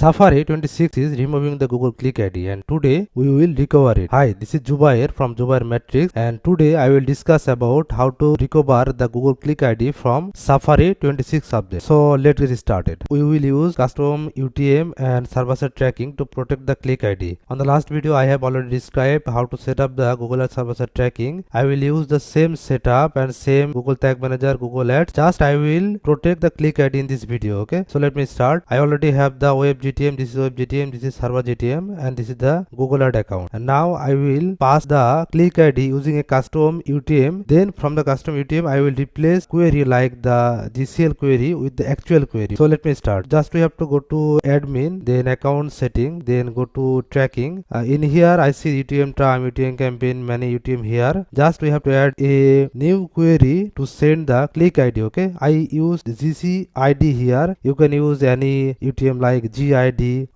Safari 26 is removing the Google Click ID, and today we will recover it. Hi, this is Zubayer from Zubayer Matrix, and today I will discuss about how to recover the Google Click ID from Safari 26 update. So let's get started. We will use custom UTM and server-side tracking to protect the Click ID. On the last video I have already described how to set up the Google Ads server-side tracking. I will use the same setup and same Google Tag Manager, Google Ads. Just I will protect the Click ID in this video. Okay, so let me start. I already have the web GTM, this is web GTM, this is server GTM, and this is the Google Ad account. And now I will pass the Click ID using a custom UTM. Then from the custom UTM I will replace query like the GCL query with the actual query. So let me start. Just we have to go to admin, then account setting, then go to tracking. In here I see UTM time, UTM campaign, many UTM here. Just we have to add a new query to send the Click ID. Okay, I used GCID here. You can use any UTM like GID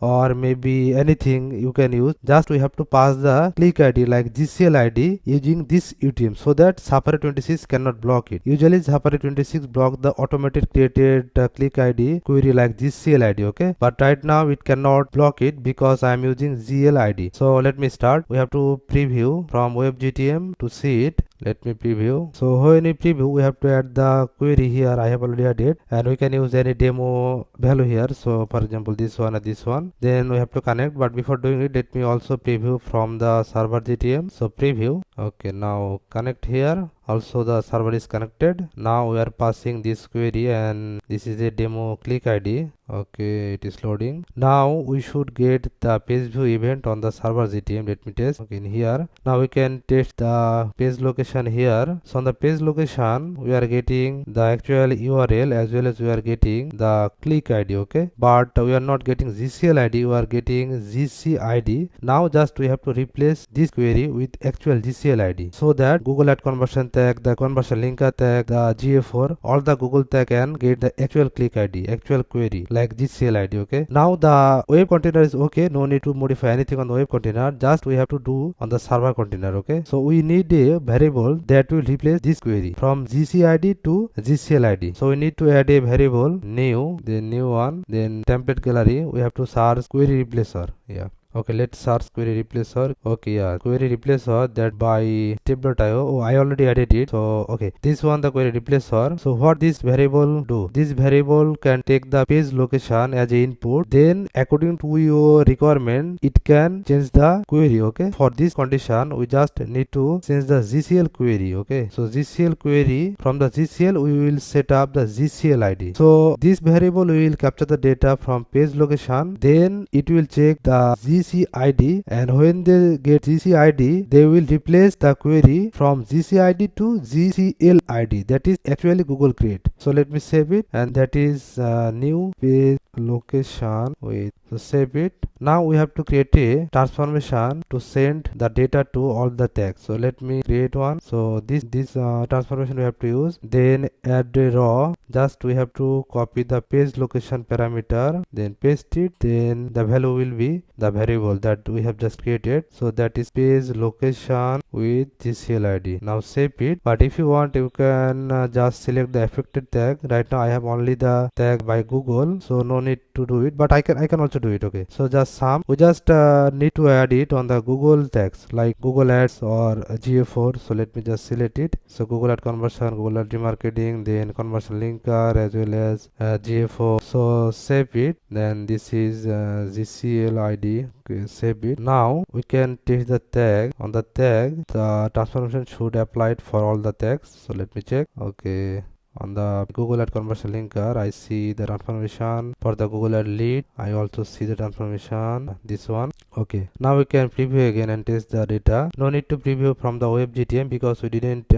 or maybe anything you can use. Just we have to pass the Click ID like GCLID using this UTM so that Safari 26 cannot block it. Usually Safari 26 block the automated created Click ID query like GCLID. Okay, but right now it cannot block it because I am using GLID. So let me start. We have to preview from web GTM to see it. Let me preview. So when we preview we have to add the query here. I have already added, and we can use any demo value here. So for example this one or this one. Then we have to connect, but before doing it let me also preview from the server GTM. So preview. Okay, now connect here. Also the server is connected. Now we are passing this query and this is a demo Click ID. Okay, it is loading. Now we should get the page view event on the server GTM. Let me test. Okay, in here now we can test the page location here. So on the page location we are getting the actual URL as well as we are getting the Click ID. Okay, but we are not getting GCL ID, we are getting GCID. Now just we have to replace this query with actual GCL ID so that Google Ad conversion tag, the conversion linker tag, the GA4, all the Google tag can get the actual Click ID, actual query like GCL ID. Okay, now the web container is okay, no need to modify anything on the web container, just we have to do on the server container. Okay, so we need a variable that will replace this query from GCID to GCL ID. So we need to add a variable new, then new one, then template gallery. We have to search query replacer. Yeah. Okay, let's search query replacer. Okay, yeah, query replacer that by step.io. Oh, I already added it. So okay, this one the query replacer. So what this variable do? This variable can take the page location as a input. Then according to your requirement, it can change the query. Okay, for this condition we just need to change the GCL query. Okay, so GCL query, from the GCL we will set up the GCL ID. So this variable we will capture the data from page location. Then it will check the GCID, and when they get GCID they will replace the query from GCID to GCLID, that is actually Google create. So let me save it, and that is new page location. Wait, so save it. Now we have to create a transformation to send the data to all the tags. So let me create one. So this transformation we have to use. Then add a raw. Just we have to copy the page location parameter, then paste it. Then the value will be the variable that we have just created. So that is page location with GCL ID. Now save it. But if you want, you can just select the affected tag. Right now I have only the tag by Google, so no need to do it. But I can also do it. Okay, so just we just need to add it on the Google tags like Google Ads or GA4. So let me just select it. So Google Ad conversion, Google Ad remarketing, then conversion linker as well as GA4. So save it. Then this is GCL ID. Okay, save it. Now we can test the tag. On the tag the transformation should apply it for all the tags. So let me check. Okay, on the Google Ad conversion linker I see the transformation. For the Google Ad lead I also see the transformation, this one. Okay, now we can preview again and test the data. No need to preview from the web GTM because we didn't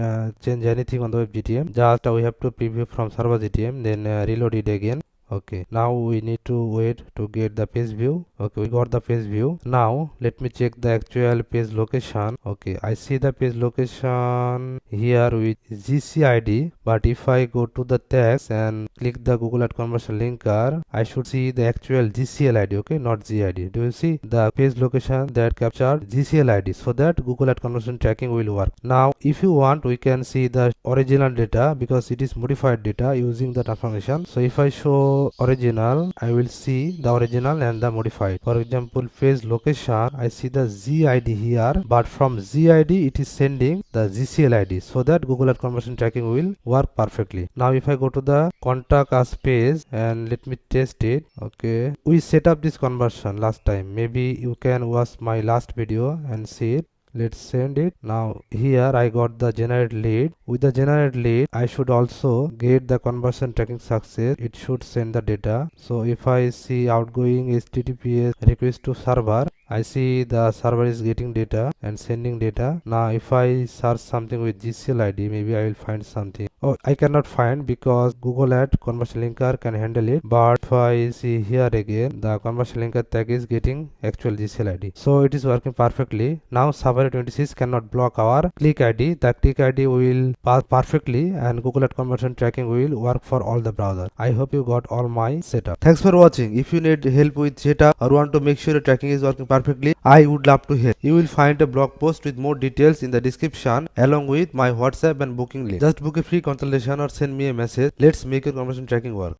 change anything on the web GTM. Just we have to preview from server GTM, then reload it again. Okay, now we need to wait to get the page view. Okay, we got the page view. Now let me check the actual page location. Okay, I see the page location here with GCID, but if I go to the tags and click the Google Ad conversion linker, I should see the actual GCL ID. Okay, not GID. Do you see the page location that captured GCL ID? So that Google Ad conversion tracking will work. Now if you want, we can see the original data because it is modified data using the transformation. So if I show show original, I will see the original and the modified. For example, page location, I see the GID here, but from GID it is sending the GCLID, so that Google Ad conversion tracking will work perfectly. Now if I go to the contact us page and let me test it. Okay, we set up this conversion last time. Maybe you can watch my last video and see it. Let's send it. Now here I got the generate lead. With the generate lead, I should also get the conversion tracking success. It should send the data. So if I see outgoing HTTPS request to server, I see the server is getting data and sending data. Now if I search something with GCLID, maybe I will find something. Oh, I cannot find because Google Ad conversion linker can handle it. But if I see here again, the conversion linker tag is getting actual GCLID. So it is working perfectly. Now Safari 26 cannot block our click ID. The click ID will pass perfectly and Google Ad conversion tracking will work for all the browsers. I hope you got all my setup. Thanks for watching. If you need help with setup or want to make sure your tracking is working perfectly, I would love to help. You will find a blog post with more details in the description along with my WhatsApp and booking link. Just book a free consultation or send me a message. Let's make your conversion tracking work.